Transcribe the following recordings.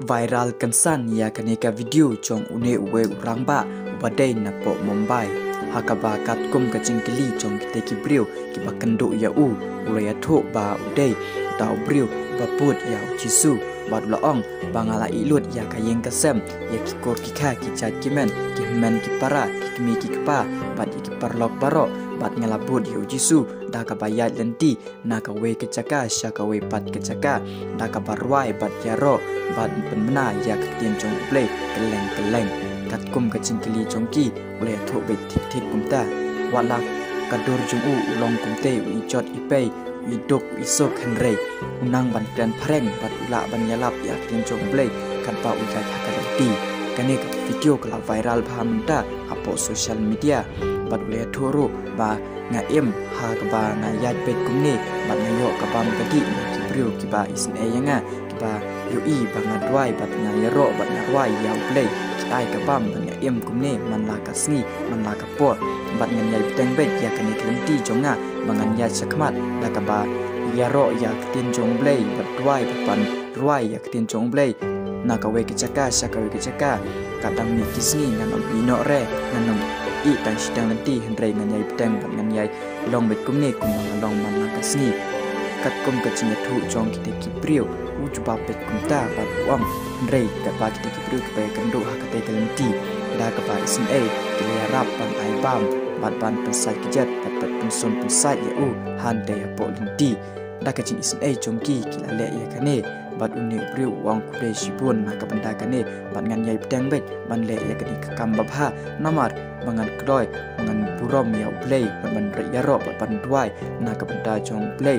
viral kan san ya kaneka video chong une uwe urangba ubadai na po Mumbai hakaba katkum kachingkili chong kiteki brio kibakando ya ulaya tho ba udai tau brio baput ya jisu bad laong bangala ilut ya kayeng kasem ya kikor kikha kichat kimen kimen kipara kikmi kikpa bad kiparlok baro bad ngalabut ya jisu da kabayat lenti nakawe kecaka syakawe pat kecaka da kabarwai bad yaro bad penmena ya ketien chong play keleng katkum kachingkili chongki ulaya tho be tik kumta wala kadur jungu ulong kumte ujot ipei idok isok henrei unang ban plan pareng bat ula ban yalap ya tin chong play kan pa ujai hakalati kane video kala viral bhamta apo social media bat ule thoro ba nga em ha ka ba nga yat pet kumni bat ngayo ka bam kati ki brio ki ba isne yanga ki ba yu i ba nga dwai bat nga yaro bat nga wai ya play ki ai ka bam nga em kumni man la ka sni man la ka pot bat nga yai teng bet ya kane klenti jonga bangan ya sakmat la ka ba yaro ya tin jong play bat dwai pan rwai ya tin jong play na ka we ki chaka sakawe ki chaka kadang mi kisni nganom ino re nganom i tan sidang nanti henrei nganyai petang nganyai long bet kumne kumang long man nakasni kat kum kachinga thu chong kite kiprio ujuba pet kumta bat uam henrei kat ba kite kiprio kpai kando hakate kalenti da ka ba isin e kile rap bang ai bam bat ban pensai kijat bat bat penson pensai ya han de po lenti da kachin isin e chongki kila le ya kane bat uni brio wang kude sibun na ka benda kane bat ngan yai petang bet ban le ya kani kam babha namar bangan kroy bangan burom ya play ban ya ro ban duai na ka benda jong play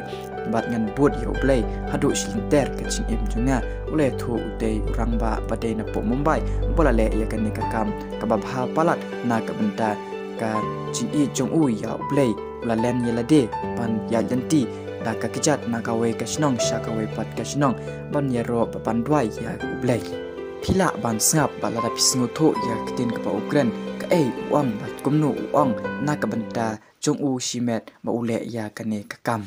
bat ngan bud ya play hadu silinter kachin em junga ule thu ute rangba bade na po Mumbai bola le ya kani ka kam ka babha palat na ka benda ka chin i jong ya play la len ya la de ban ya janti da ka kijat na ka we ka shnong shakawe pat ka shnong ban ya ro ban duai ya play phila ban sngap balada pisngo tho ya ktin ka pa ukren ka ei uang bat kumnu uang na ka banta jong u shimet ma ule ya kane ka kam